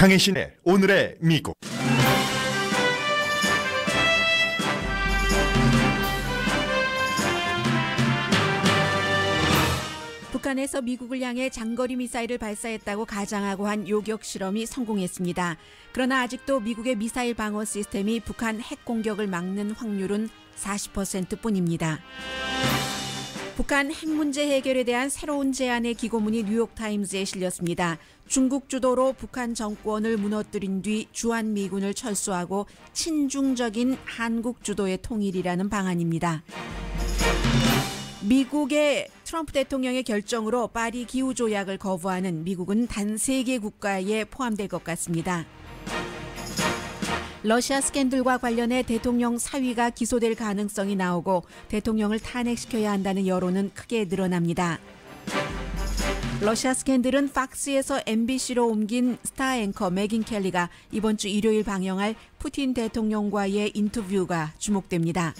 강혜신의 오늘의 미국. 북한에서 미국을 향해 장거리 미사일을 발사했다고 가장하고 한 요격 실험이 성공했습니다. 그러나 아직도 미국의 미사일 방어 시스템이 북한 핵 공격을 막는 확률은 40%뿐입니다. 북한 핵 문제 해결에 대한 새로운 제안의 기고문이 뉴욕타임즈에 실렸습니다. 중국 주도로 북한 정권을 무너뜨린 뒤 주한미군을 철수하고 친중적인 한국 주도의 통일이라는 방안입니다. 미국의 트럼프 대통령의 결정으로 파리 기후조약을 거부하는 미국은 단 3개 국가에 포함될 것 같습니다. 러시아 스캔들과 관련해 대통령 사위가 기소될 가능성이 나오고 대통령을 탄핵시켜야 한다는 여론은 크게 늘어납니다. 러시아 스캔들은 팍스에서 MBC로 옮긴 스타 앵커 맥긴 켈리가 이번 주 일요일 방영할 푸틴 대통령과의 인터뷰가 주목됩니다.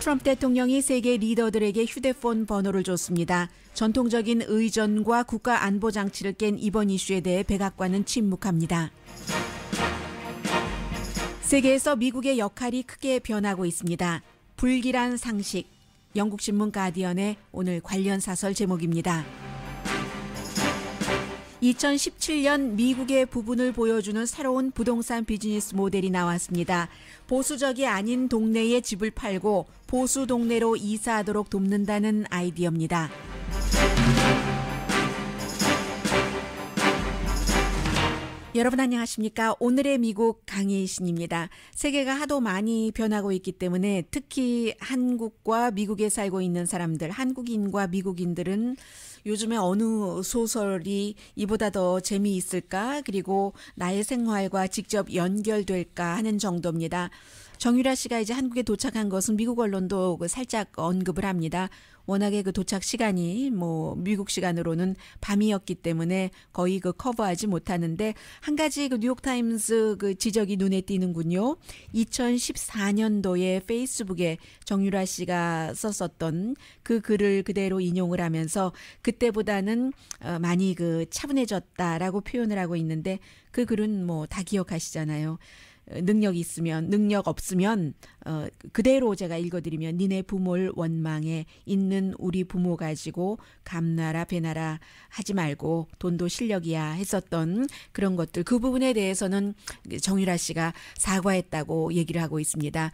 트럼프 대통령이 세계 리더들에게 휴대폰 번호를 줬습니다. 전통적인 의전과 국가 안보 장치를 깬 이번 이슈에 대해 백악관은 침묵합니다. 세계에서 미국의 역할이 크게 변하고 있습니다. 불길한 상식, 영국 신문 가디언의 오늘 관련 사설 제목입니다. 2017년 미국의 부분을 보여주는 새로운 부동산 비즈니스 모델이 나왔습니다. 보수적이 아닌 동네에 집을 팔고 보수 동네로 이사하도록 돕는다는 아이디어입니다. 여러분 안녕하십니까? 오늘의 미국 강혜신입니다. 세계가 하도 많이 변하고 있기 때문에 특히 한국과 미국에 살고 있는 사람들, 한국인과 미국인들은 요즘에 어느 소설이 이보다 더 재미있을까? 그리고 나의 생활과 직접 연결될까 하는 정도입니다. 정유라 씨가 이제 한국에 도착한 것은 미국 언론도 살짝 언급을 합니다. 워낙에 그 도착 시간이 미국 시간으로는 밤이었기 때문에 거의 커버하지 못하는데 한 가지 뉴욕타임스 지적이 눈에 띄는군요. 2014년도에 페이스북에 정유라 씨가 썼었던 그 글을 그대로 인용을 하면서 그때보다는 많이 차분해졌다라고 표현을 하고 있는데 그 글은 다 기억하시잖아요. 능력 있으면 능력 없으면 그대로 제가 읽어드리면 니네 부모를 원망해 있는 우리 부모 가지고 감나라 배나라 하지 말고 돈도 실력이야 했었던 그런 것들 그 부분에 대해서는 정유라 씨가 사과했다고 얘기를 하고 있습니다.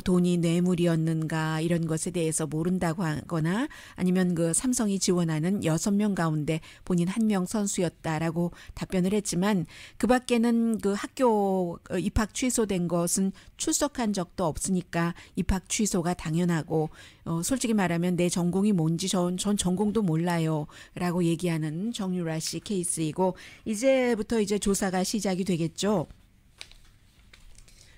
돈이 뇌물이었는가 이런 것에 대해서 모른다고 하거나 아니면 삼성이 지원하는 6명 가운데 본인 1명 선수였다라고 답변을 했지만 그 밖에는 학교 입학 취소된 것은 출석한 적도 없으니까 입학 취소가 당연하고 솔직히 말하면 내 전공이 뭔지 전 전공도 몰라요 라고 얘기하는 정유라 씨 케이스이고 이제부터 조사가 시작이 되겠죠.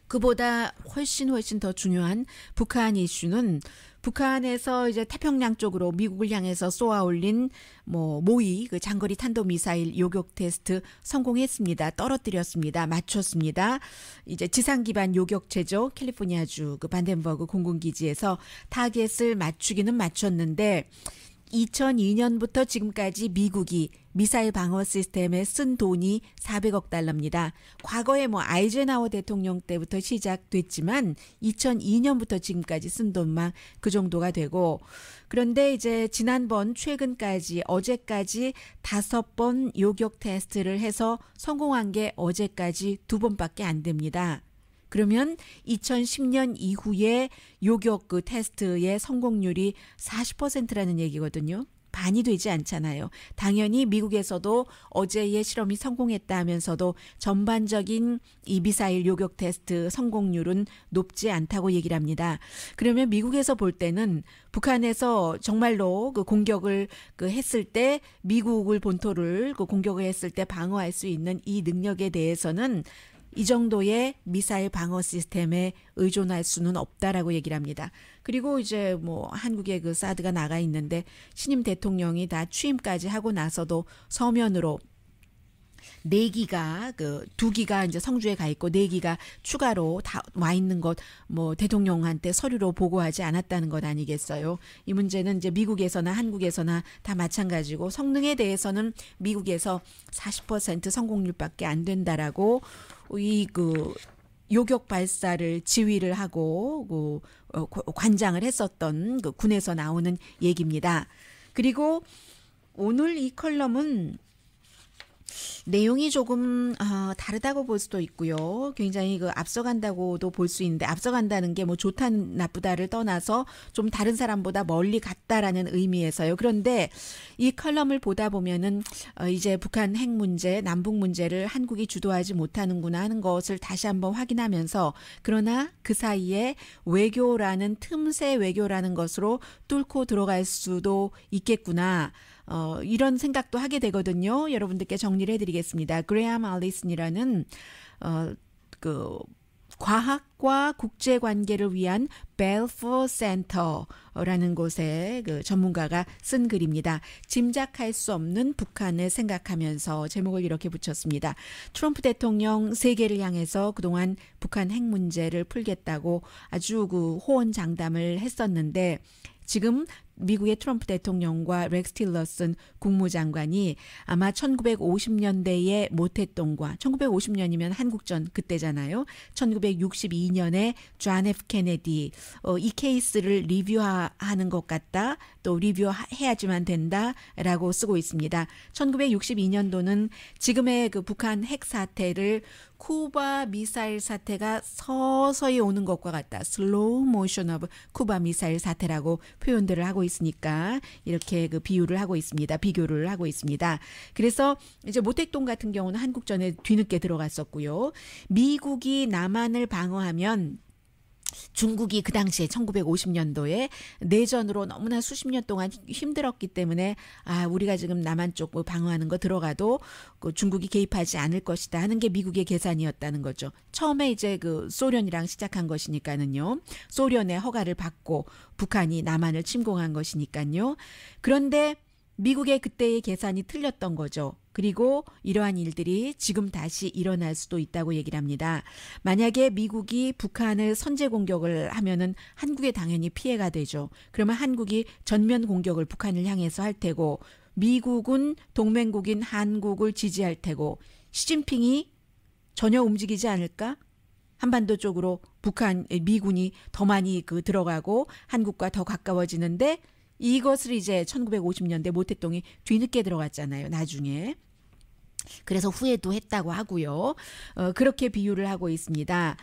그보다 훨씬 더 중요한 북한 이슈는 북한에서 태평양 쪽으로 미국을 향해서 쏘아올린 모의 장거리 탄도미사일 요격 테스트 성공했습니다. 떨어뜨렸습니다. 맞췄습니다. 이제 지상 기반 요격체죠. 캘리포니아주 반덴버그 공군기지에서 타겟을 맞추기는 맞췄는데 2002년부터 지금까지 미국이 미사일 방어 시스템에 쓴 돈이 400억 달러입니다. 과거에 아이젠하워 대통령 때부터 시작됐지만 2002년부터 지금까지 쓴 돈만 그 정도가 되고 그런데 이제 최근까지 어제까지 5번 요격 테스트를 해서 성공한 게 어제까지 2번밖에 안 됩니다. 그러면 2010년 이후에 요격 테스트의 성공률이 40%라는 얘기거든요. 반이 되지 않잖아요. 당연히 미국에서도 어제의 실험이 성공했다 하면서도 전반적인 이 미사일 요격 테스트 성공률은 높지 않다고 얘기를 합니다. 그러면 미국에서 볼 때는 북한에서 정말로 공격을 했을 때 미국을 본토를 공격을 했을 때 방어할 수 있는 이 능력에 대해서는 이 정도의 미사일 방어 시스템에 의존할 수는 없다라고 얘기를 합니다. 그리고 이제 한국에 사드가 나가 있는데 신임 대통령이 다 취임까지 하고 나서도 서면으로 4기가 그 2기가 이제 성주에 가 있고 4기가 추가로 다 와 있는 것 뭐 대통령한테 서류로 보고하지 않았다는 것 아니겠어요? 이 문제는 이제 미국에서나 한국에서나 다 마찬가지고 성능에 대해서는 미국에서 40% 성공률밖에 안 된다라고 이 그 요격 발사를 지휘를 하고 관장을 했었던 그 군에서 나오는 얘기입니다. 그리고 오늘 이 컬럼은 내용이 조금 다르다고 볼 수도 있고요. 굉장히 그 앞서간다고도 볼 수 있는데 앞서간다는 게 뭐 좋다 나쁘다를 떠나서 좀 다른 사람보다 멀리 갔다라는 의미에서요. 그런데 이 컬럼을 보다 보면은 이제 북한 핵 문제, 남북 문제를 한국이 주도하지 못하는구나 하는 것을 다시 한번 확인하면서 그러나 그 사이에 외교라는 틈새 외교라는 것으로 뚫고 들어갈 수도 있겠구나. 이런 생각도 하게 되거든요. 여러분들께 정리를 해드리겠습니다. 그레암 알리슨이라는 그 과학과 국제관계를 위한 벨포 센터라는 곳의 그 전문가가 쓴 글입니다. 짐작할 수 없는 북한을 생각하면서 제목을 이렇게 붙였습니다. 트럼프 대통령 세계를 향해서 그동안 북한 핵 문제를 풀겠다고 아주 그 호언장담을 했었는데 지금 미국의 트럼프 대통령과 렉스 틸러슨 국무장관이 아마 1950년대에 모태동과 1950년이면 한국전 그때잖아요. 1962년에 존 F 케네디 이 케이스를 리뷰하는 것 같다. 또 리뷰해야지만 된다라고 쓰고 있습니다. 1962년도는 지금의 그 북한 핵 사태를 쿠바 미사일 사태가 서서히 오는 것과 같다. 슬로우 모션 오브 쿠바 미사일 사태라고 표현들을 하고 있으니까 이렇게 그 비교를 하고 있습니다. 그래서 이제 모택동 같은 경우는 한국전에 뒤늦게 들어갔었고요. 미국이 남한을 방어하면 중국이 그 당시에 1950년도에 내전으로 너무나 수십 년 동안 힘들었기 때문에 우리가 지금 남한 쪽 방어하는 거 들어가도 그 중국이 개입하지 않을 것이다 하는 게 미국의 계산이었다는 거죠. 처음에 이제 그 소련이랑 시작한 것이니까는요. 소련의 허가를 받고 북한이 남한을 침공한 것이니까요. 그런데 미국의 그때의 계산이 틀렸던 거죠. 그리고 이러한 일들이 지금 다시 일어날 수도 있다고 얘기를 합니다. 만약에 미국이 북한을 선제 공격을 하면은 한국에 당연히 피해가 되죠. 그러면 한국이 전면 공격을 북한을 향해서 할 테고 미국은 동맹국인 한국을 지지할 테고 시진핑이 전혀 움직이지 않을까? 한반도 쪽으로 미군이 더 많이 들어가고 한국과 더 가까워지는데 이것을 이제 1950년대 모택동이 뒤늦게 들어갔잖아요. 나중에. 그래서 후회도 했다고 하고요. 그렇게 비유를 하고 있습니다.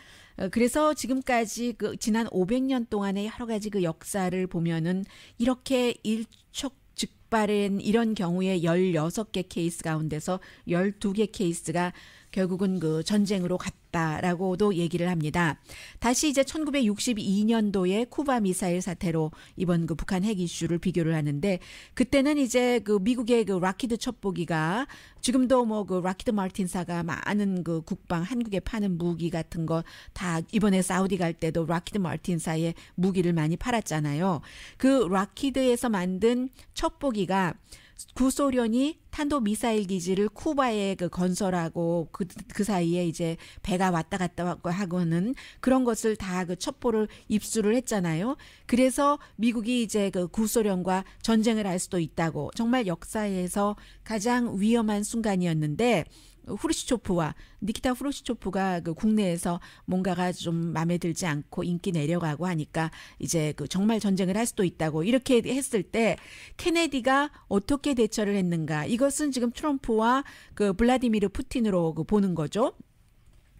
그래서 지금까지 지난 500년 동안의 여러 가지 그 역사를 보면은 이렇게 일촉즉발인 이런 경우에 16개 케이스 가운데서 12개 케이스가 결국은 그 전쟁으로 갔다라고도 얘기를 합니다. 다시 이제 1962년도에 쿠바 미사일 사태로 이번 그 북한 핵 이슈를 비교를 하는데 그때는 이제 그 미국의 그 락히드 첩보기가 지금도 뭐 그 락히드 마틴사가 많은 그 국방 한국에 파는 무기 같은 거 다 이번에 사우디 갈 때도 락히드 마틴사의 무기를 많이 팔았잖아요. 그 락히드에서 만든 첩보기가 구소련이 탄도 미사일 기지를 쿠바에 건설하고 그 사이에 이제 배가 왔다 갔다 하고는 그런 것을 다 그 첩보를 입수를 했잖아요. 그래서 미국이 이제 그 구소련과 전쟁을 할 수도 있다고 정말 역사에서 가장 위험한 순간이었는데 니키타 후르시초프가 그 국내에서 뭔가가 좀 마음에 들지 않고 인기 내려가고 하니까 이제 그 정말 전쟁을 할 수도 있다고 이렇게 했을 때 케네디가 어떻게 대처를 했는가 이것은 지금 트럼프와 그 블라디미르 푸틴으로 보는 거죠.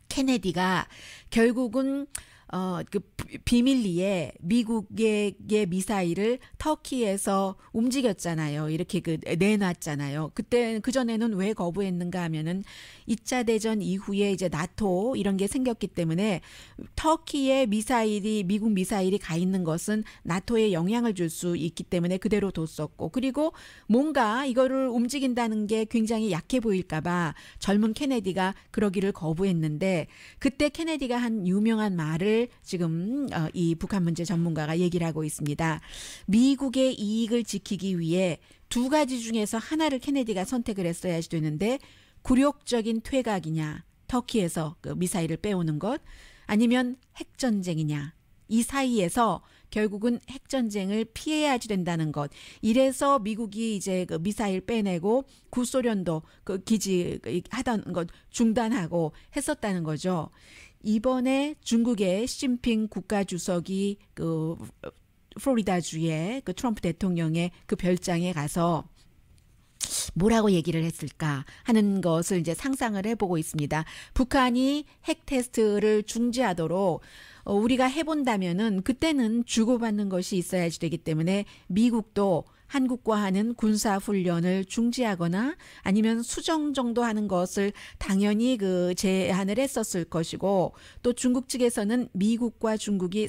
케네디가 결국은 그 비밀리에 미국의 미사일을 터키에서 움직였잖아요. 이렇게 내놨잖아요. 그때 그전에는 왜 거부했는가 하면은 2차 대전 이후에 이제 나토 이런 게 생겼기 때문에 터키에 미국 미사일이 가 있는 것은 나토에 영향을 줄 수 있기 때문에 그대로 뒀었고 그리고 뭔가 이거를 움직인다는 게 굉장히 약해 보일까 봐 젊은 케네디가 그러기를 거부했는데 그때 케네디가 한 유명한 말을 지금 이 북한 문제 전문가가 얘기를 하고 있습니다. 미국의 이익을 지키기 위해 두 가지 중에서 하나를 케네디가 선택을 했어야지 되는데 굴욕적인 퇴각이냐, 터키에서 그 미사일을 빼오는 것, 아니면 핵전쟁이냐, 이 사이에서 결국은 핵전쟁을 피해야지 된다는 것. 이래서 미국이 이제 그 미사일 빼내고 구소련도 그 기지 하던 것 중단하고 했었다는 거죠. 이번에 중국의 시진핑 국가주석이 그 플로리다주의 그 트럼프 대통령의 그 별장에 가서 뭐라고 얘기를 했을까 하는 것을 이제 상상을 해보고 있습니다. 북한이 핵 테스트를 중지하도록 우리가 해본다면은 그때는 주고받는 것이 있어야지 되기 때문에 미국도 한국과 하는 군사훈련을 중지하거나 아니면 수정 정도 하는 것을 당연히 그 제안을 했었을 것이고, 또 중국 측에서는 미국과 중국이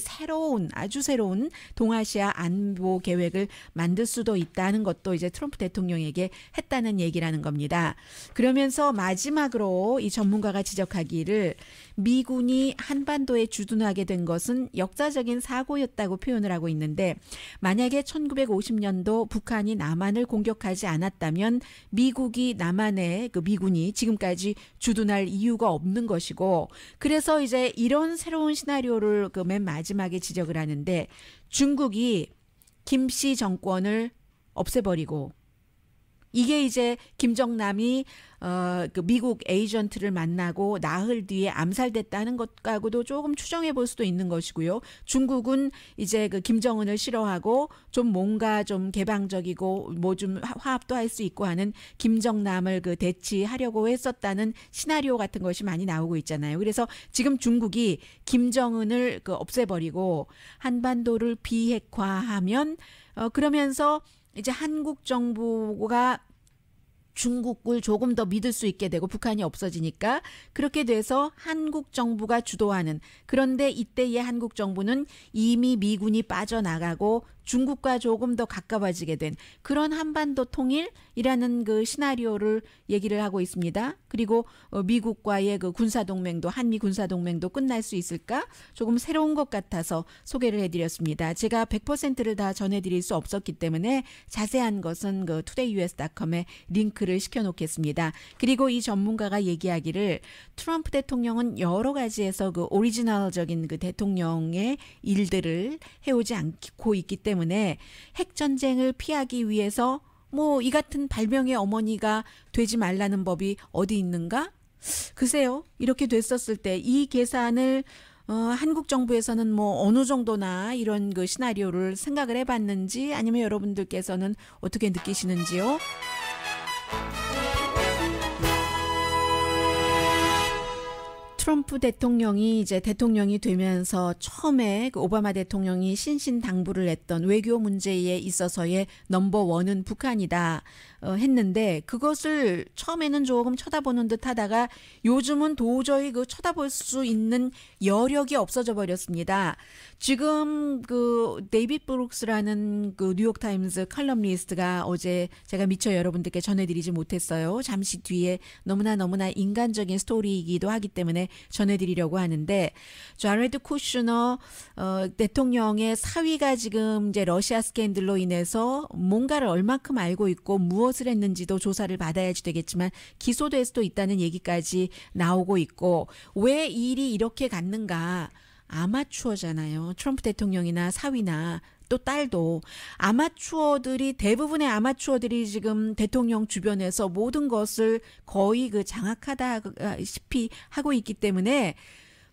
아주 새로운 동아시아 안보 계획을 만들 수도 있다는 것도 이제 트럼프 대통령에게 했다는 얘기라는 겁니다. 그러면서 마지막으로 이 전문가가 지적하기를 미군이 한반도에 주둔하게 된 것은 역사적인 사고였다고 표현을 하고 있는데, 만약에 1950년도 북한이 남한을 공격하지 않았다면 미국이 남한에 그 미군이 지금까지 주둔할 이유가 없는 것이고, 그래서 이제 이런 새로운 시나리오를 그 맨 마지막에 지적을 하는데, 중국이 김씨 정권을 없애버리고, 이게 이제 김정남이 그 미국 에이전트를 만나고 나흘 뒤에 암살됐다는 것하고도 조금 추정해 볼 수도 있는 것이고요. 중국은 이제 그 김정은을 싫어하고 좀 뭔가 좀 개방적이고 뭐 좀 화합도 할 수 있고 하는 김정남을 그 대치하려고 했었다는 시나리오 같은 것이 많이 나오고 있잖아요. 그래서 지금 중국이 김정은을 그 없애버리고 한반도를 비핵화하면 그러면서 이제 한국 정부가 중국을 조금 더 믿을 수 있게 되고 북한이 없어지니까 그렇게 돼서 한국 정부가 주도하는, 그런데 이때의 한국 정부는 이미 미군이 빠져나가고 중국과 조금 더 가까워지게 된 그런 한반도 통일이라는 그 시나리오를 얘기를 하고 있습니다. 그리고 미국과의 그 군사동맹도, 한미 군사동맹도 끝날 수 있을까? 조금 새로운 것 같아서 소개를 해드렸습니다. 제가 100%를 다 전해드릴 수 없었기 때문에 자세한 것은 그 todayus.com에 링크를 시켜놓겠습니다. 그리고 이 전문가가 얘기하기를 트럼프 대통령은 여러 가지에서 그 오리지널적인 그 대통령의 일들을 해오지 않고 있기 때문에 핵전쟁을 피하기 위해서 뭐 이 같은 발명의 어머니가 되지 말라는 법이 어디 있는가? 글쎄요. 이렇게 됐었을 때 이 계산을 한국 정부에서는 뭐 어느 정도나 이런 그 시나리오를 생각을 해봤는지, 아니면 여러분들께서는 어떻게 느끼시는지요? 트럼프 대통령이 이제 대통령이 되면서 처음에 그 오바마 대통령이 신신당부를 했던 외교 문제에 있어서의 넘버원은 북한이다 했는데, 그것을 처음에는 조금 쳐다보는 듯 하다가 요즘은 도저히 그 쳐다볼 수 있는 여력이 없어져 버렸습니다. 지금 그 데이빗 브룩스라는 그 뉴욕타임스 칼럼니스트가 어제 제가 미처 여러분들께 전해드리지 못했어요. 잠시 뒤에 너무나 인간적인 스토리이기도 하기 때문에 전해드리려고 하는데, 자레드 쿠슈너 대통령의 사위가 지금 이제 러시아 스캔들로 인해서 뭔가를 얼마큼 알고 있고 무엇을 했는지도 조사를 받아야지 되겠지만 기소될 수도 있다는 얘기까지 나오고 있고, 왜 일이 이렇게 갔는가? 아마추어잖아요. 트럼프 대통령이나 사위나 또 딸도 대부분의 아마추어들이 지금 대통령 주변에서 모든 것을 거의 그 장악하다시피 하고 있기 때문에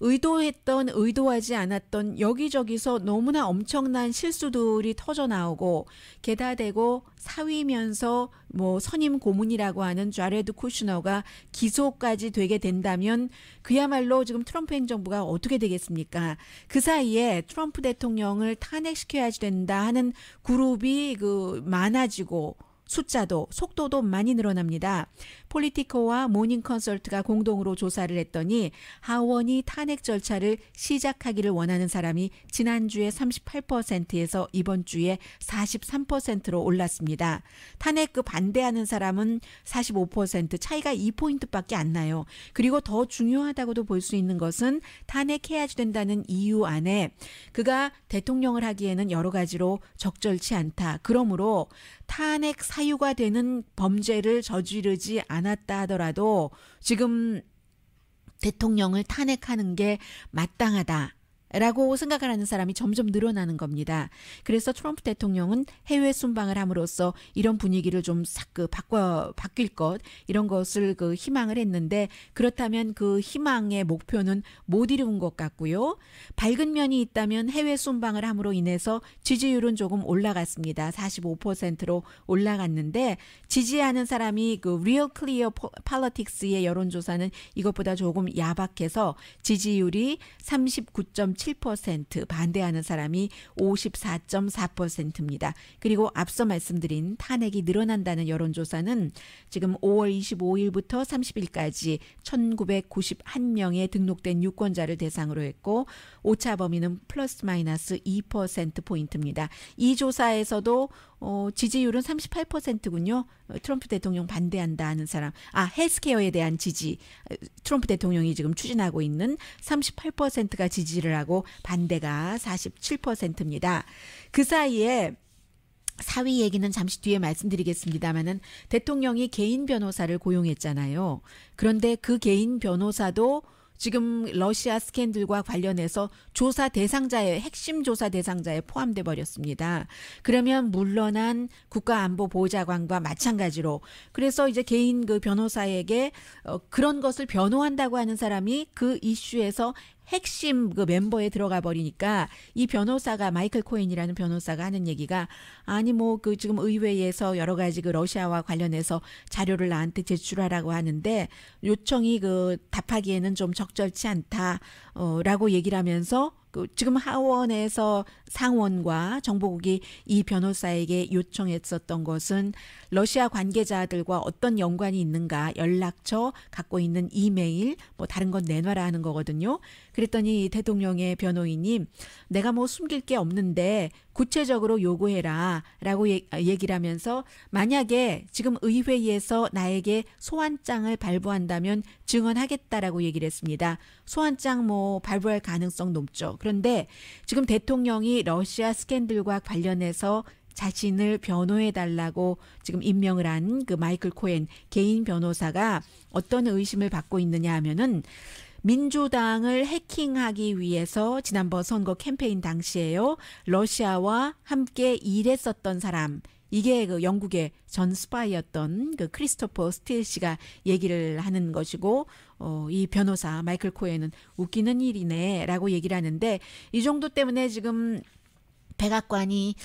의도했던 의도하지 않았던 여기저기서 너무나 엄청난 실수들이 터져 나오고, 게다 대고 사위면서 뭐 선임 고문이라고 하는 자레드 쿠슈너가 기소까지 되게 된다면 그야말로 지금 트럼프 행정부가 어떻게 되겠습니까? 그 사이에 트럼프 대통령을 탄핵시켜야지 된다 하는 그룹이 그 많아지고, 숫자도 속도도 많이 늘어납니다. 폴리티코와 모닝 컨설트가 공동으로 조사를 했더니 하원이 탄핵 절차를 시작하기를 원하는 사람이 지난주에 38%에서 이번 주에 43%로 올랐습니다. 탄핵 그 반대하는 사람은 45%, 차이가 2포인트밖에 안 나요. 그리고 더 중요하다고도 볼 수 있는 것은 탄핵해야지 된다는 이유 안에 그가 대통령을 하기에는 여러 가지로 적절치 않다. 그러므로 탄핵 사유가 되는 범죄를 저지르지 않았다 하더라도 지금 대통령을 탄핵하는 게 마땅하다. 라고 생각을 하는 사람이 점점 늘어나는 겁니다. 그래서 트럼프 대통령은 해외 순방을 함으로써 이런 분위기를 좀 싹 바뀔 것 이런 것을 희망을 했는데 그렇다면 그 희망의 목표는 못 이룬 것 같고요. 밝은 면이 있다면 해외 순방을 함으로 인해서 지지율은 조금 올라갔습니다. 45%로 올라갔는데 지지하는 사람이 그 Real Clear Politics의 여론조사는 이것보다 조금 야박해서 지지율이 39.7%, 반대하는 사람이 54.4%입니다. 그리고 앞서 말씀드린 탄핵이 늘어난다는 여론조사는 지금 5월 25일부터 30일까지 1991명의 등록된 유권자를 대상으로 했고 오차 범위는 플러스 마이너스 2%포인트입니다. 이 조사에서도 지지율은 38%군요. 트럼프 대통령 반대한다 하는 사람. 헬스케어에 대한 지지. 트럼프 대통령이 지금 추진하고 있는 38%가 지지를 하고 반대가 47%입니다. 그 사이에 사위 얘기는 잠시 뒤에 말씀드리겠습니다만은 대통령이 개인 변호사를 고용했잖아요. 그런데 그 개인 변호사도 지금 러시아 스캔들과 관련해서 조사 대상자의 핵심 조사 대상자에 포함돼 버렸습니다. 그러면 물러난 국가안보보좌관과 마찬가지로 그래서 이제 개인 그 변호사에게 그런 것을 변호한다고 하는 사람이 그 이슈에서 핵심 그 멤버에 들어가 버리니까 이 변호사가 마이클 코엔이라는 변호사가 하는 얘기가 아니 뭐 그 지금 의회에서 여러 가지 그 러시아와 관련해서 자료를 나한테 제출하라고 하는데 요청이 그 답하기에는 좀 적절치 않다라고 얘기를 하면서 지금 하원에서 상원과 정보국이 이 변호사에게 요청했었던 것은 러시아 관계자들과 어떤 연관이 있는가 연락처 갖고 있는 이메일 뭐 다른 건 내놔라 하는 거거든요. 그랬더니 대통령의 변호인이 내가 뭐 숨길 게 없는데 구체적으로 요구해라 라고 얘기를 하면서 만약에 지금 의회에서 나에게 소환장을 발부한다면 증언하겠다라고 얘기를 했습니다. 소환장 뭐 발부할 가능성 높죠. 그런데 지금 대통령이 러시아 스캔들과 관련해서 자신을 변호해달라고 지금 임명을 한 그 마이클 코엔 개인 변호사가 어떤 의심을 받고 있느냐 하면은 민주당을 해킹하기 위해서 지난번 선거 캠페인 당시에요. 러시아와 함께 일했었던 사람. 이게 그 영국의 전 스파이였던 그 크리스토퍼 스틸 씨가 얘기를 하는 것이고 이 변호사 마이클 코엔은 웃기는 일이네라고 얘기를 하는데 이 정도 때문에 지금 백악관이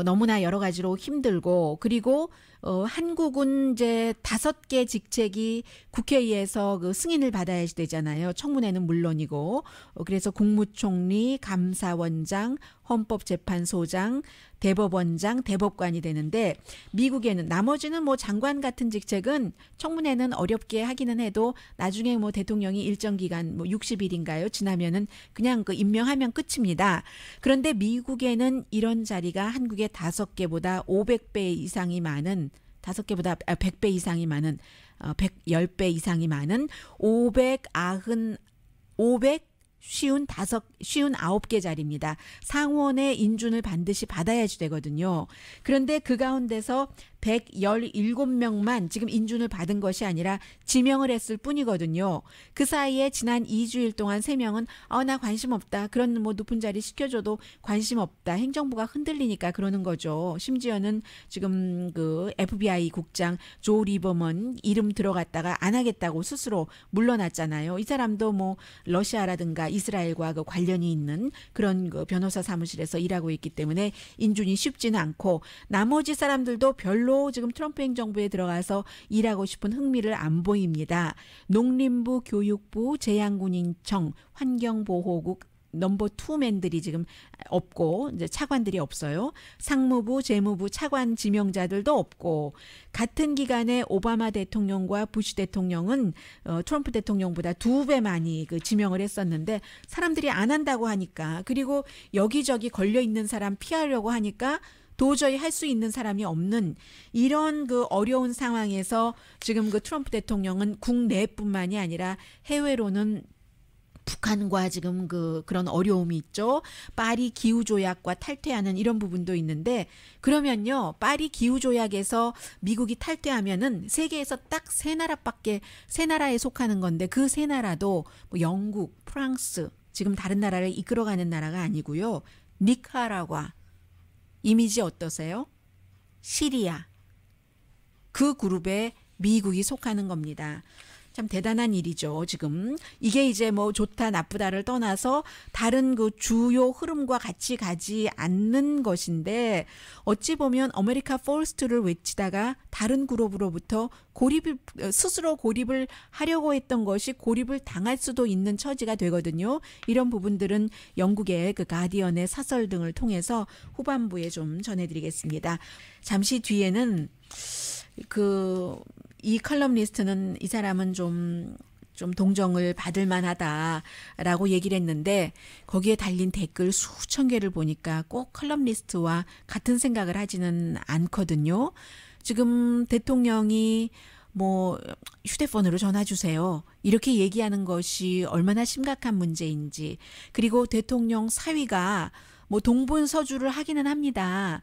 너무나 여러 가지로 힘들고 그리고 한국은 이제 5개 직책이 국회에서 그 승인을 받아야 되잖아요. 청문회는 물론이고 그래서 국무총리, 감사원장, 헌법재판소장, 대법원장, 대법관이 되는데 미국에는 나머지는 뭐 장관 같은 직책은 청문회는 어렵게 하기는 해도 나중에 뭐 대통령이 일정 기간 뭐 60일인가요? 지나면은 그냥 그 임명하면 끝입니다. 그런데 미국에는 이런 자리가 한국의 5개보다 500배 이상이 많은 5개보다 100배 이상이 많은 110배 이상이 많은 59개 자리입니다. 상원의 인준을 반드시 받아야지 되거든요. 그런데 그 가운데서 117명만 지금 인준을 받은 것이 아니라 지명을 했을 뿐이거든요. 그 사이에 지난 2주일 동안 3명은 나 관심 없다. 그런 뭐 높은 자리 시켜줘도 관심 없다. 행정부가 흔들리니까 그러는 거죠. 심지어는 지금 그 FBI 국장 조 리버먼 이름 들어갔다가 안 하겠다고 스스로 물러났잖아요. 이 사람도 뭐 러시아라든가 이스라엘과 그 관련이 있는 그런 그 변호사 사무실에서 일하고 있기 때문에 인준이 쉽지는 않고 나머지 사람들도 별로 지금 트럼프 행정부에 들어가서 일하고 싶은 흥미를 안 보입니다. 농림부, 교육부, 제양군인청, 환경보호국 넘버 2맨들이 지금 없고 이제 차관들이 없어요. 상무부, 재무부 차관 지명자들도 없고 같은 기간에 오바마 대통령과 부시 대통령은 트럼프 대통령보다 2배 많이 그 지명을 했었는데 사람들이 안 한다고 하니까 그리고 여기저기 걸려 있는 사람 피하려고 하니까 도저히 할 수 있는 사람이 없는 이런 그 어려운 상황에서 지금 그 트럼프 대통령은 국내뿐만이 아니라 해외로는 북한과 지금 그런 어려움이 있죠. 파리 기후 조약과 탈퇴하는 이런 부분도 있는데 그러면요. 파리 기후 조약에서 미국이 탈퇴하면은 세계에서 딱 세 나라에 속하는 건데 그 세 나라도 뭐 영국, 프랑스, 지금 다른 나라를 이끌어가는 나라가 아니고요. 니카라과 이미지 어떠세요? 시리아 그 그룹에 미국이 속하는 겁니다. 참 대단한 일이죠. 지금 이게 이제 뭐 좋다 나쁘다를 떠나서 다른 그 주요 흐름과 같이 가지 않는 것인데 어찌 보면 아메리카 퍼스트를 외치다가 다른 그룹으로부터 스스로 고립을 하려고 했던 것이 고립을 당할 수도 있는 처지가 되거든요. 이런 부분들은 영국의 그 가디언의 사설 등을 통해서 후반부에 좀 전해드리겠습니다. 잠시 뒤에는 이 컬럼니스트는 이 사람은 좀 동정을 받을 만하다라고 얘기를 했는데 거기에 달린 댓글 수천 개를 보니까 꼭 컬럼니스트와 같은 생각을 하지는 않거든요. 지금 대통령이 뭐 휴대폰으로 전화 주세요. 이렇게 얘기하는 것이 얼마나 심각한 문제인지 그리고 대통령 사위가 뭐 동분서주를 하기는 합니다.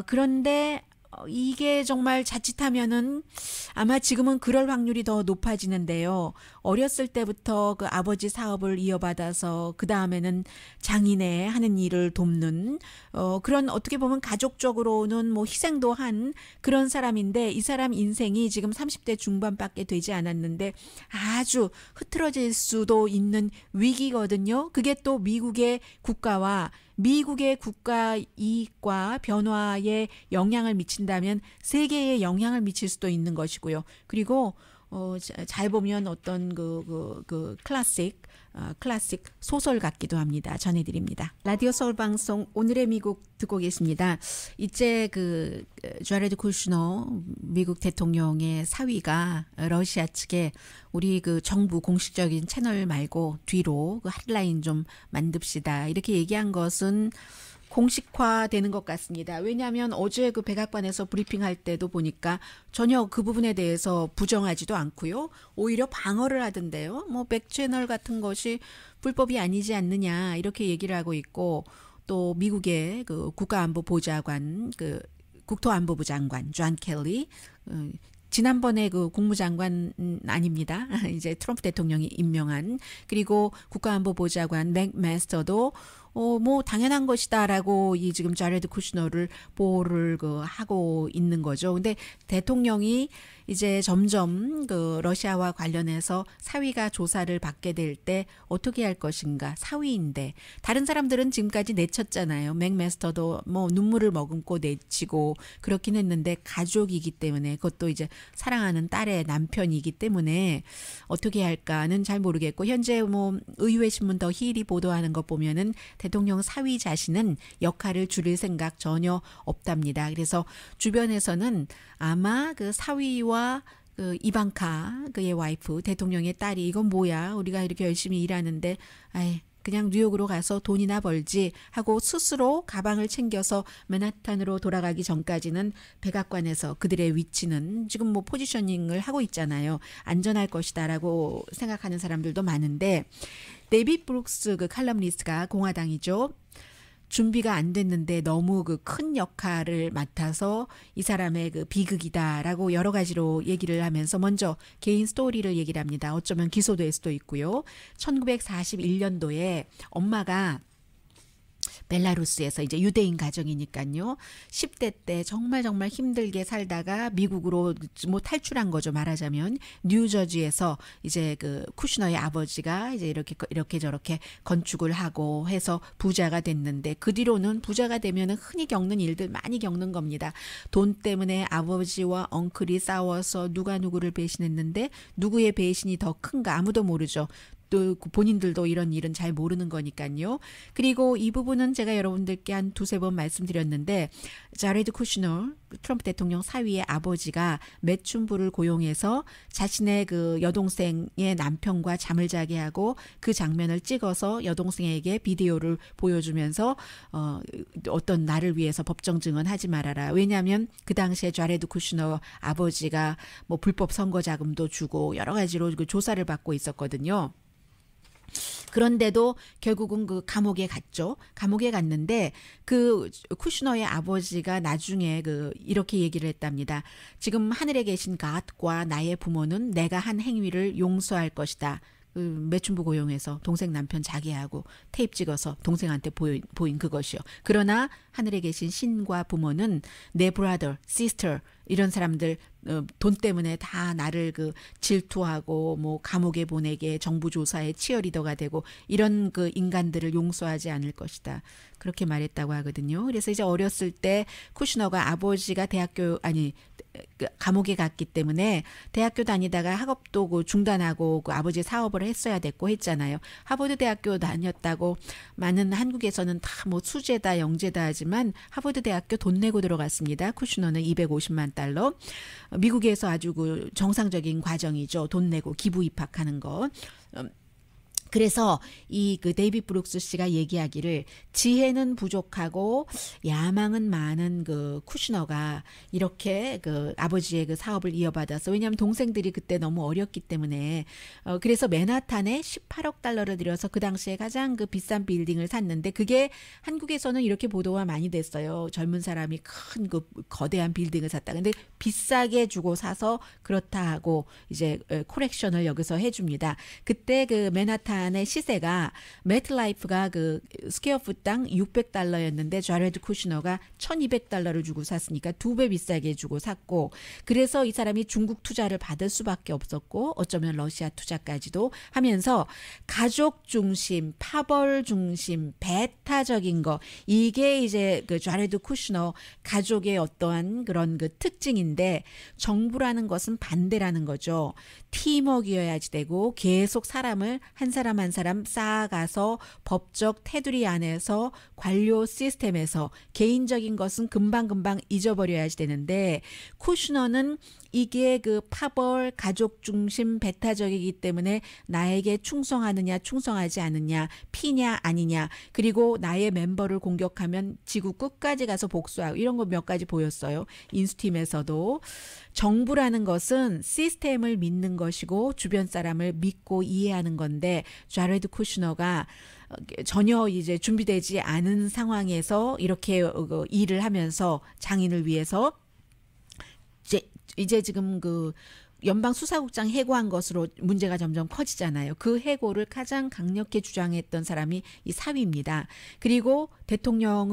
그런데 이게 정말 자칫하면은 아마 지금은 그럴 확률이 더 높아지는데요. 어렸을 때부터 그 아버지 사업을 이어받아서 그 다음에는 장인의 하는 일을 돕는 그런 어떻게 보면 가족적으로는 뭐 희생도 한 그런 사람인데 이 사람 인생이 지금 30대 중반밖에 되지 않았는데 아주 흐트러질 수도 있는 위기거든요. 그게 또 미국의 국가와 미국의 국가 이익과 변화에 영향을 미친다면 세계에 영향을 미칠 수도 있는 것이고요. 그리고 잘 보면 어떤 클래식 소설 같기도 합니다. 전해드립니다. 라디오 서울 방송 오늘의 미국 듣고 계십니다. 이제 자레드 쿠슈너 미국 대통령의 사위가 러시아 측에 우리 정부 공식적인 채널 말고 뒤로 헤드라인 좀 만듭시다. 이렇게 얘기한 것은 공식화되는 것 같습니다. 왜냐하면 어제 백악관에서 브리핑할 때도 보니까 전혀 그 부분에 대해서 부정하지도 않고요. 오히려 방어를 하던데요. 뭐 백채널 같은 것이 불법이 아니지 않느냐 이렇게 얘기를 하고 있고 또 미국의 국가안보보좌관 국토안보부 장관 존 켈리 지난번에 국무장관 아닙니다. 이제 트럼프 대통령이 임명한 그리고 국가안보보좌관 맥 마스터도 뭐 당연한 것이다라고 이 지금 자레드 쿠슈너를 보호를 하고 있는 거죠. 근데 대통령이 이제 점점 러시아와 관련해서 사위가 조사를 받게 될 때 어떻게 할 것인가 사위인데 다른 사람들은 지금까지 내쳤잖아요. 맥마스터도 뭐 눈물을 머금고 내치고 그렇긴 했는데 가족이기 때문에 그것도 이제 사랑하는 딸의 남편이기 때문에 어떻게 할까는 잘 모르겠고 현재 뭐 의회 신문 더 힐이 보도하는 것 보면은 대통령 사위 자신은 역할을 줄일 생각 전혀 없답니다. 그래서 주변에서는 아마 사위와 이방카 그의 와이프 대통령의 딸이 이건 뭐야 우리가 이렇게 열심히 일하는데 그냥 뉴욕으로 가서 돈이나 벌지 하고 스스로 가방을 챙겨서 맨하탄으로 돌아가기 전까지는 백악관에서 그들의 위치는 지금 뭐 포지셔닝을 하고 있잖아요. 안전할 것이다라고 생각하는 사람들도 많은데 데이빗 브룩스 칼럼니스트가 공화당이죠. 준비가 안 됐는데 너무 큰 역할을 맡아서 이 사람의 비극이다라고 여러 가지로 얘기를 하면서 먼저 개인 스토리를 얘기를 합니다. 어쩌면 기소될 수도 있고요. 1941년도에 엄마가 벨라루스에서 이제 유대인 가정이니까요. 10대 때 정말 힘들게 살다가 미국으로 뭐 탈출한 거죠. 말하자면 뉴저지에서 이제 쿠슈너의 아버지가 이제 이렇게 저렇게 건축을 하고 해서 부자가 됐는데 그 뒤로는 부자가 되면은 흔히 겪는 일들 많이 겪는 겁니다. 돈 때문에 아버지와 엉클이 싸워서 누가 누구를 배신했는데 누구의 배신이 더 큰가 아무도 모르죠. 또 본인들도 이런 일은 잘 모르는 거니까요. 그리고 이 부분은 제가 여러분들께 한 두세 번 말씀드렸는데 자레드 쿠슈너 트럼프 대통령 사위의 아버지가 매춘부를 고용해서 자신의 여동생의 남편과 잠을 자게 하고 그 장면을 찍어서 여동생에게 비디오를 보여주면서 어떤 나를 위해서 법정 증언하지 말아라. 왜냐하면 그 당시에 자레드 쿠슈너 아버지가 뭐 불법 선거 자금도 주고 여러 가지로 조사를 받고 있었거든요. 그런데도 결국은 그 감옥에 갔죠. 감옥에 갔는데 그 쿠슈너의 아버지가 나중에 이렇게 얘기를 했답니다. 지금 하늘에 계신 갓과 나의 부모는 내가 한 행위를 용서할 것이다. 매춘부 고용해서 동생 남편 자기하고 테이프 찍어서 동생한테 보인 그것이요. 그러나 하늘에 계신 신과 부모는 내 brother, sister 이런 사람들 돈 때문에 다 나를 질투하고 뭐 감옥에 보내게 정부 조사에 치어리더가 되고 이런 인간들을 용서하지 않을 것이다. 그렇게 말했다고 하거든요. 그래서 이제 어렸을 때 쿠슈너가 아버지가 감옥에 갔기 때문에 대학교 다니다가 학업도 중단하고 아버지 사업을 했어야 됐고 했잖아요. 하버드 대학교 다녔다고 많은 한국에서는 다 뭐 수재다 영재다 하지만 하버드 대학교 돈 내고 들어갔습니다. 쿠슈너는 250만 달러. 미국에서 아주 정상적인 과정이죠. 돈 내고 기부 입학하는 거. 그래서 이 데이빗 브룩스 씨가 얘기하기를 지혜는 부족하고 야망은 많은 쿠슈너가 이렇게 아버지의 사업을 이어받아서, 왜냐하면 동생들이 그때 너무 어렸기 때문에 그래서 맨하탄에 18억 달러를 들여서 그 당시에 가장 비싼 빌딩을 샀는데, 그게 한국에서는 이렇게 보도가 많이 됐어요. 젊은 사람이 큰 거대한 빌딩을 샀다. 근데 비싸게 주고 사서 그렇다 하고 이제 코렉션을 여기서 해줍니다. 그때 맨하탄 의 시세가 매트라이프가 스퀘어풋당 600달러였는데 자레드 쿠슈너가 1200달러를 주고 샀으니까 2배 비싸게 주고 샀고, 그래서 이 사람이 중국 투자를 받을 수밖에 없었고 어쩌면 러시아 투자까지도 하면서 가족 중심, 파벌 중심, 배타적인 거, 이게 이제 자레드 쿠슈너 가족의 어떠한 그런 특징인데, 정부라는 것은 반대라는 거죠. 팀워크여야지 되고 계속 사람을 한 사람 한 사람 쌓아가서 법적 테두리 안에서 관료 시스템에서 개인적인 것은 금방금방 잊어버려야지 되는데, 쿠슈너는 이게 파벌, 가족 중심, 배타적이기 때문에 나에게 충성하느냐 충성하지 않느냐, 피냐 아니냐, 그리고 나의 멤버를 공격하면 지구 끝까지 가서 복수하고 이런 거 몇 가지 보였어요. 인수팀에서도. 정부라는 것은 시스템을 믿는 것이고 주변 사람을 믿고 이해하는 건데, 자레드 쿠슈너가 전혀 이제 준비되지 않은 상황에서 이렇게 일을 하면서 장인을 위해서 이제 지금 연방수사국장 해고한 것으로 문제가 점점 커지잖아요. 그 해고를 가장 강력히 주장했던 사람이 이 사위입니다. 그리고 대통령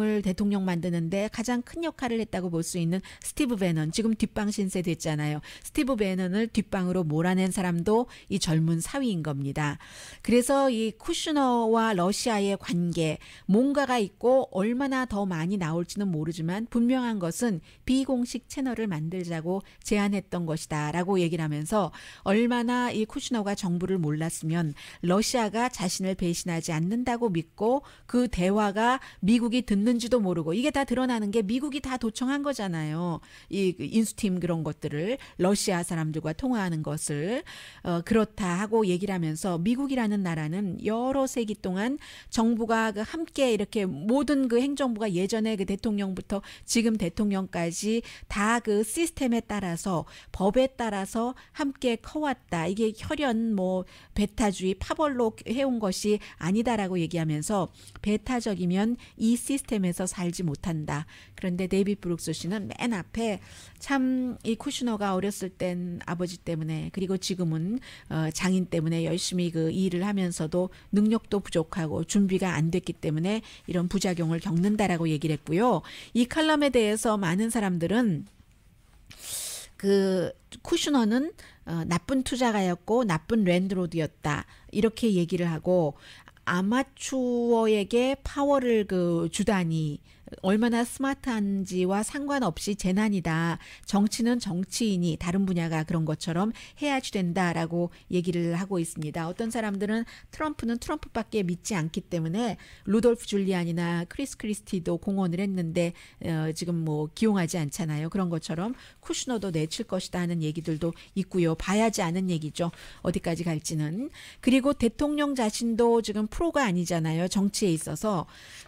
만드는데 가장 큰 역할을 했다고 볼 수 있는 스티브 배넌, 지금 뒷방 신세 됐잖아요. 스티브 배넌을 뒷방으로 몰아낸 사람도 이 젊은 사위인 겁니다. 그래서 이 쿠슈너와 러시아의 관계, 뭔가가 있고 얼마나 더 많이 나올지는 모르지만 분명한 것은 비공식 채널을 만들자고 제안했던 것이다 라고 얘기를 하면서, 얼마나 이 쿠슈너가 정부를 몰랐으면 러시아가 자신을 배신하지 않는다고 믿고 그 대화가 미국이 듣는지도 모르고, 이게 다 드러나는 게 미국이 다 도청한 거잖아요. 이 인수팀 그런 것들을, 러시아 사람들과 통화하는 것을 그렇다 하고 얘기를 하면서, 미국이라는 나라는 여러 세기 동안 정부가 함께 이렇게 모든 행정부가 예전에 대통령부터 지금 대통령까지 다 시스템에 따라서 법에 따라서 함께 커왔다. 이게 혈연 배타주의 파벌로 해온 것이 아니다라고 얘기하면서, 배타적이면 이 시스템에서 살지 못한다. 그런데 데이빗 브룩스 씨는 맨 앞에 참 이 쿠슈너가 어렸을 땐 아버지 때문에, 그리고 지금은 장인 때문에 열심히 일을 하면서도 능력도 부족하고 준비가 안 됐기 때문에 이런 부작용을 겪는다라고 얘기를 했고요. 이 칼럼에 대해서 많은 사람들은 쿠슈너는 나쁜 투자가였고 나쁜 랜드로드였다 이렇게 얘기를 하고, 아마추어에게 파워를 주다니 얼마나 스마트한지와 상관없이 재난이다. 정치는 정치인이 다른 분야가 그런 것처럼 해야지 된다라고 얘기를 하고 있습니다. 어떤 사람들은 트럼프는 트럼프밖에 믿지 않기 때문에 루돌프 줄리안이나 크리스 크리스티도 공헌을 했는데 지금 기용하지 않잖아요. 그런 것처럼 쿠슈너도 내칠 것이다 하는 얘기들도 있고요. 봐야지 않은 얘기죠. 어디까지 갈지는. 그리고 대통령 자신도 지금 프로가 아니잖아요. 정치에 있어서.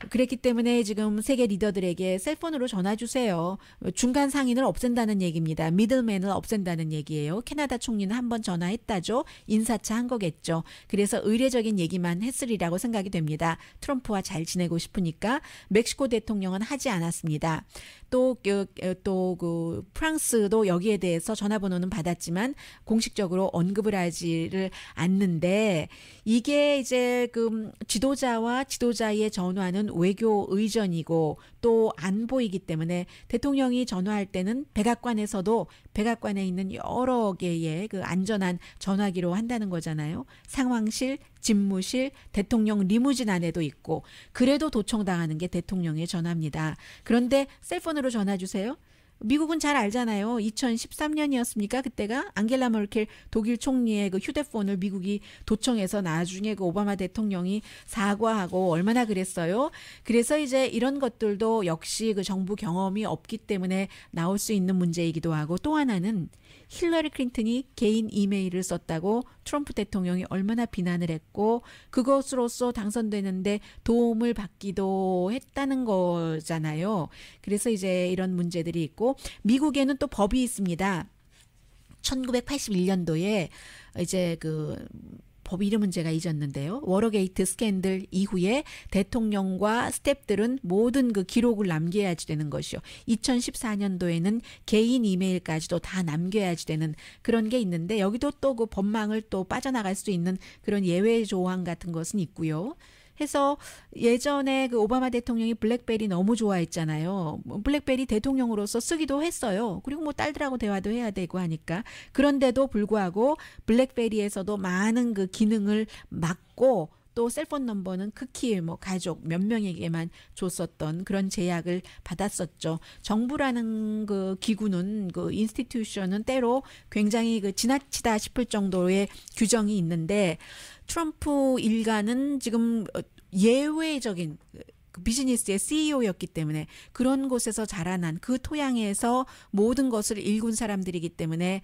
그랬기 때문에 지금 세계 리더들에게 셀폰으로 전화 주세요. 중간 상인을 없앤다는 얘기입니다. 미들맨을 없앤다는 얘기예요. 캐나다 총리는 한번 전화했다죠. 인사차 한 거겠죠. 그래서 의례적인 얘기만 했으리라고 생각이 됩니다. 트럼프와 잘 지내고 싶으니까. 멕시코 대통령은 하지 않았습니다. 또 그 프랑스도 여기에 대해서 전화번호는 받았지만 공식적으로 언급을 하지를 않는데, 이게 이제 그 지도자와 지도자의 전화는 외교 의전이고 또 안 보이기 때문에 대통령이 전화할 때는 백악관에서도 백악관에 있는 여러 개의 그 안전한 전화기로 한다는 거잖아요. 상황실, 집무실, 대통령 리무진 안에도 있고, 그래도 도청당하는 게 대통령의 전화입니다. 그런데 셀폰으로 전화 주세요? 미국은 잘 알잖아요. 2013년이었습니까? 그때가 앙겔라 머켈 독일 총리의 그 휴대폰을 미국이 도청해서 나중에 그 오바마 대통령이 사과하고 얼마나 그랬어요. 그래서 이제 이런 것들도 역시 그 정부 경험이 없기 때문에 나올 수 있는 문제이기도 하고, 또 하나는 힐러리 클린턴이 개인 이메일을 썼다고 트럼프 대통령이 얼마나 비난을 했고, 그것으로서 당선되는데 도움을 받기도 했다는 거잖아요. 그래서 이제 이런 문제들이 있고, 미국에는 또 법이 있습니다. 1981년도에 이제 그 법 이름은 제가 잊었는데요. 워터게이트 스캔들 이후에 대통령과 스태프들은 모든 그 기록을 남겨야지 되는 것이요. 2014년도에는 개인 이메일까지도 다 남겨야지 되는 그런 게 있는데, 여기도 또 그 법망을 또 빠져나갈 수 있는 그런 예외 조항 같은 것은 있고요. 해서 예전에 그 오바마 대통령이 블랙베리 너무 좋아했잖아요. 블랙베리 대통령으로서 쓰기도 했어요. 그리고 뭐 딸들하고 대화도 해야 되고 하니까. 그런데도 불구하고 블랙베리에서도 많은 그 기능을 막고, 또 셀폰 넘버는 극히 뭐 가족 몇 명에게만 줬었던 그런 제약을 받았었죠. 정부라는 그 기구는, 그 인스티튜션은 때로 굉장히 그 지나치다 싶을 정도의 규정이 있는데, 트럼프 일가는 지금 예외적인 그 비즈니스의 CEO였기 때문에, 그런 곳에서 자라난 그 토양에서 모든 것을 일군 사람들이기 때문에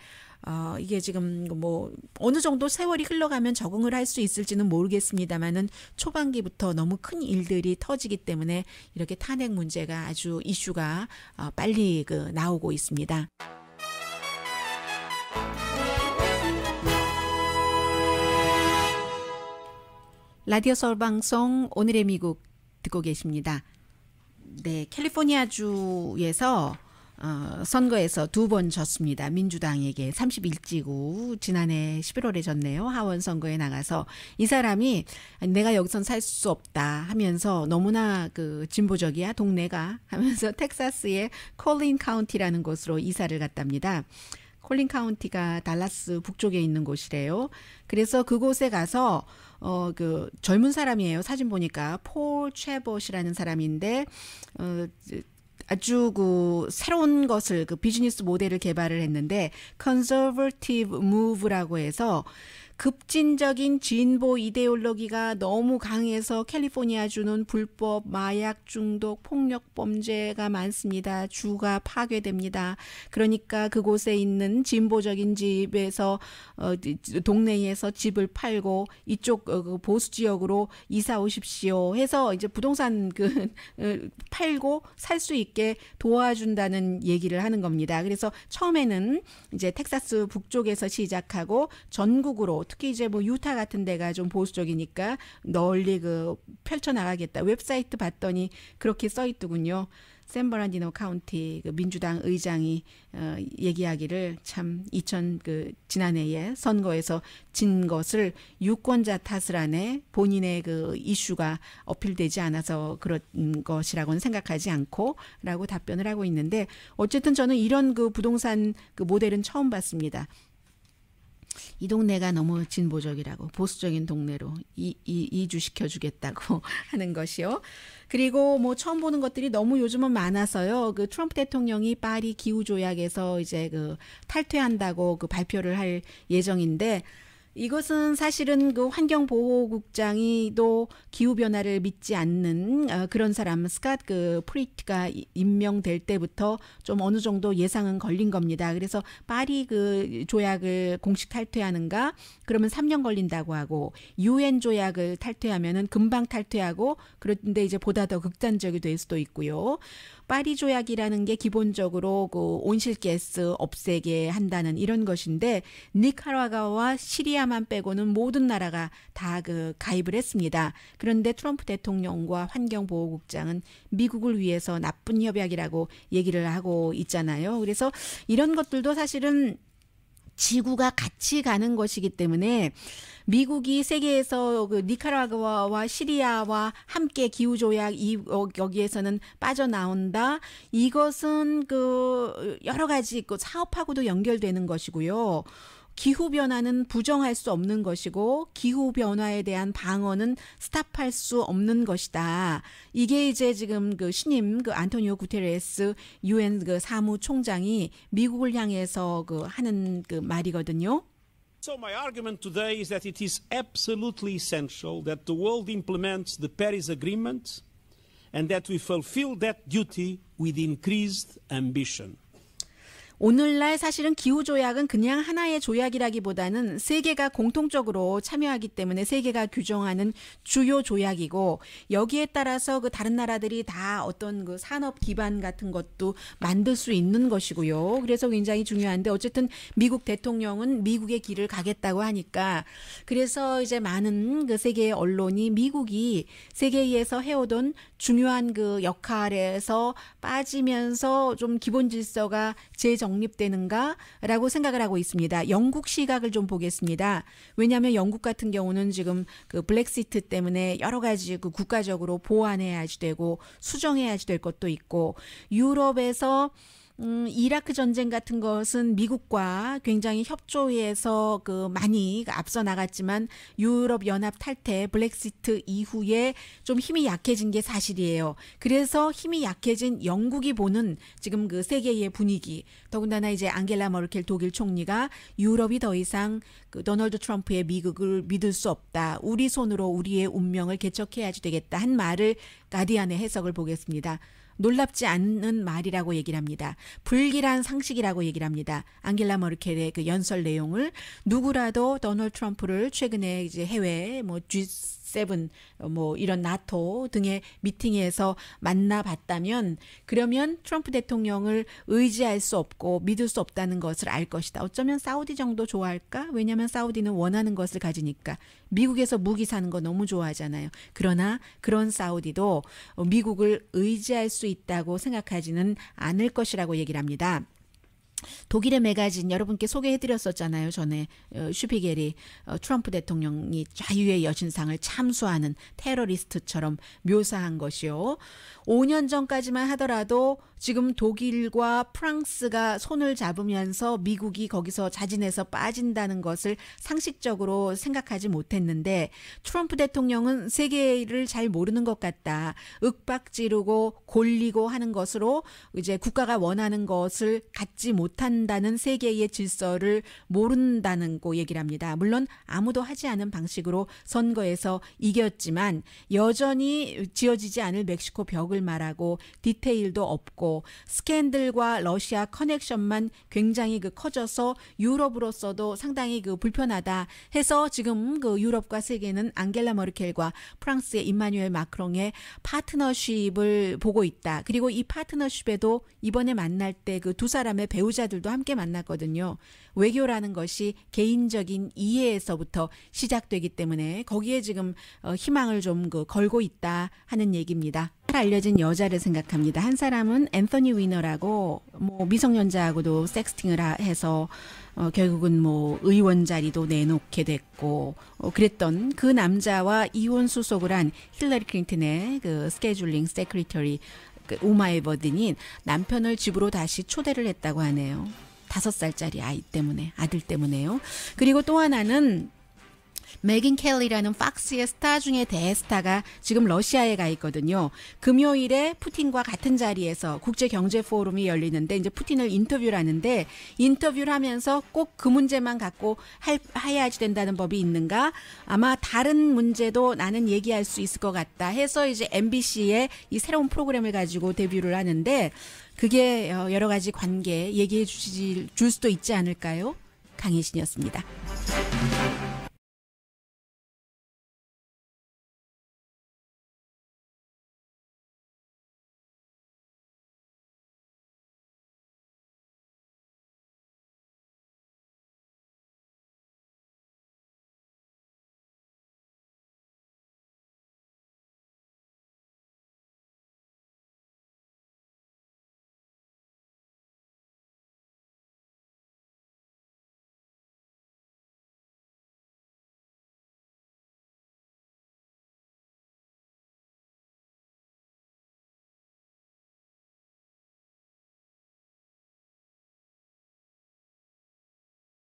이게 지금 뭐 어느 정도 세월이 흘러가면 적응을 할 수 있을지는 모르겠습니다만은, 초반기부터 너무 큰 일들이 터지기 때문에 이렇게 탄핵 문제가 아주 이슈가 빨리 그 나오고 있습니다. 라디오 서울 방송 오늘의 미국 듣고 계십니다. 네, 캘리포니아주에서 선거에서 2번 졌습니다. 민주당에게 31지구 지난해 11월에 졌네요. 하원 선거에 나가서 이 사람이 내가 여기선 살 수 없다 하면서, 너무나 그 진보적이야 동네가 하면서 텍사스의 콜린 카운티라는 곳으로 이사를 갔답니다. 콜린 카운티가 달라스 북쪽에 있는 곳이래요. 그래서 그곳에 가서 그 젊은 사람이에요. 사진 보니까 폴 트레버시라는 사람인데 아주 그 새로운 것을, 그 비즈니스 모델을 개발을 했는데, 컨서버티브 무브라고 해서 급진적인 진보 이데올로기가 너무 강해서 캘리포니아주는 불법 마약 중독 폭력 범죄가 많습니다. 주가 파괴됩니다. 그러니까 그곳에 있는 진보적인 집에서 동네에서 집을 팔고 이쪽 보수 지역으로 이사 오십시오 해서 이제 부동산 팔고 살 수 있게 도와준다는 얘기를 하는 겁니다. 그래서 처음에는 이제 텍사스 북쪽에서 시작하고 전국으로, 특히 이제 뭐 유타 같은 데가 좀 보수적이니까 널리 그 펼쳐나가겠다. 웹사이트 봤더니 그렇게 써 있더군요. 샌버란디노 카운티 그 민주당 의장이 얘기하기를, 참 지난해에 선거에서 진 것을 유권자 탓을 하네, 본인의 그 이슈가 어필되지 않아서 그런 것이라고는 생각하지 않고라고 답변을 하고 있는데, 어쨌든 저는 이런 그 부동산 그 모델은 처음 봤습니다. 이 동네가 너무 진보적이라고, 보수적인 동네로 이주시켜주겠다고 하는 것이요. 그리고 뭐 처음 보는 것들이 너무 요즘은 많아서요. 그 트럼프 대통령이 파리 기후 조약에서 이제 그 탈퇴한다고 그 발표를 할 예정인데, 이것은 사실은 그 환경보호국장이 또 기후변화를 믿지 않는 그런 사람, 스캇 그 프리트가 임명될 때부터 좀 어느 정도 예상은 걸린 겁니다. 그래서 파리 그 조약을 공식 탈퇴하는가? 그러면 3년 걸린다고 하고, UN 조약을 탈퇴하면은 금방 탈퇴하고, 그런데 이제 보다 더 극단적이 될 수도 있고요. 파리 조약이라는 게 기본적으로 그 온실가스 없애게 한다는 이런 것인데, 니카라과와 시리아만 빼고는 모든 나라가 다 그 가입을 했습니다. 그런데 트럼프 대통령과 환경보호국장은 미국을 위해서 나쁜 협약이라고 얘기를 하고 있잖아요. 그래서 이런 것들도 사실은 지구가 같이 가는 것이기 때문에 미국이 세계에서 그 니카라과와 시리아와 함께 기후조약 여기에서는 빠져나온다. 이것은 그 여러 가지 그 사업하고도 연결되는 것이고요. 기후변화는 부정할 수 없는 것이고 기후변화에 대한 방어는 스탑할 수 없는 것이다. 이게 이제 지금 그 신임 그 안토니오 구테레스 UN 그 사무총장이 미국을 향해서 그 하는 그 말이거든요. So my argument today is that it is absolutely essential that the world implements the Paris Agreement and that we fulfill that duty with increased ambition. 오늘날 사실은 기후조약은 그냥 하나의 조약이라기보다는 세계가 공통적으로 참여하기 때문에 세계가 규정하는 주요 조약이고, 여기에 따라서 그 다른 나라들이 다 어떤 그 산업 기반 같은 것도 만들 수 있는 것이고요. 그래서 굉장히 중요한데, 어쨌든 미국 대통령은 미국의 길을 가겠다고 하니까, 그래서 이제 많은 그 세계의 언론이 미국이 세계에서 해오던 중요한 그 역할에서 빠지면서 좀 기본 질서가 재정립되는가라고 생각을 하고 있습니다. 영국 시각을 좀 보겠습니다. 왜냐하면 영국 같은 경우는 지금 그 블랙시트 때문에 여러 가지 그 국가적으로 보완해야지 되고 수정해야지 될 것도 있고, 유럽에서 이라크 전쟁 같은 것은 미국과 굉장히 협조해서 그 많이 앞서 나갔지만 유럽 연합 탈퇴 블랙시트 이후에 좀 힘이 약해진 게 사실이에요. 그래서 힘이 약해진 영국이 보는 지금 그 세계의 분위기, 더군다나 이제 앙겔라 머켈 독일 총리가 유럽이 더 이상 그 도널드 트럼프의 미국을 믿을 수 없다. 우리 손으로 우리의 운명을 개척해야지 되겠다 한 말을 가디안의 해석을 보겠습니다. 놀랍지 않은 말이라고 얘기를 합니다. 불길한 상식이라고 얘기를 합니다. 앙겔라 머켈의 그 연설 내용을 누구라도 도널드 트럼프를 최근에 이제 해외 뭐 G7 뭐 이런 나토 등의 미팅에서 만나봤다면, 그러면 트럼프 대통령을 의지할 수 없고 믿을 수 없다는 것을 알 것이다. 어쩌면 사우디 정도 좋아할까? 왜냐하면 사우디는 원하는 것을 가지니까. 미국에서 무기 사는 거 너무 좋아하잖아요. 그러나 그런 사우디도 미국을 의지할 수 있다고 생각하지는 않을 것이라고 얘기를 합니다. 독일의 매거진 여러분께 소개해드렸었잖아요. 전에 슈피겔이 트럼프 대통령이 자유의 여신상을 참수하는 테러리스트처럼 묘사한 것이요. 5년 전까지만 하더라도 지금 독일과 프랑스가 손을 잡으면서 미국이 거기서 자진해서 빠진다는 것을 상식적으로 생각하지 못했는데, 트럼프 대통령은 세계를 잘 모르는 것 같다. 윽박지르고 골리고 하는 것으로 이제 국가가 원하는 것을 갖지 못한다는 세계의 질서를 모른다는 거 얘기를 합니다. 물론 아무도 하지 않은 방식으로 선거에서 이겼지만 여전히 지어지지 않을 멕시코 벽을 말하고 디테일도 없고, 스캔들과 러시아 커넥션만 굉장히 그 커져서 유럽으로서도 상당히 그 불편하다 해서 지금 그 유럽과 세계는 앙겔라 머켈과 프랑스의 임마누엘 마크롱의 파트너십을 보고 있다. 그리고 이 파트너십에도 이번에 만날 때 그 두 사람의 배우자들도 함께 만났거든요. 외교라는 것이 개인적인 이해에서부터 시작되기 때문에 거기에 지금 희망을 좀 그 걸고 있다 하는 얘기입니다. 알려진 여자를 생각합니다. 한 사람은 앤서니 위너라고 뭐 미성년자하고도 섹스팅을 해서 결국은 뭐 의원 자리도 내놓게 됐고 그랬던 그 남자와 이혼 수속을 한 힐러리 클린턴의 그 스케줄링 세크리터리 그 우마 에버든이 남편을 집으로 다시 초대를 했다고 하네요. 5살짜리 아이 때문에, 아들 때문에요. 그리고 또 하나는 맥인 켈리라는 팍스의 스타 중에 대스타가 지금 러시아에 가 있거든요. 금요일에 푸틴과 같은 자리에서 국제경제포럼이 열리는데 이제 푸틴을 인터뷰를 하는데 인터뷰를 하면서 꼭 그 문제만 갖고 해야지 된다는 법이 있는가? 아마 다른 문제도 나는 얘기할 수 있을 것 같다 해서 이제 MBC의 이 새로운 프로그램을 가지고 데뷔를 하는데 그게 여러 가지 관계 얘기해 줄 수도 있지 않을까요? 강혜신이었습니다.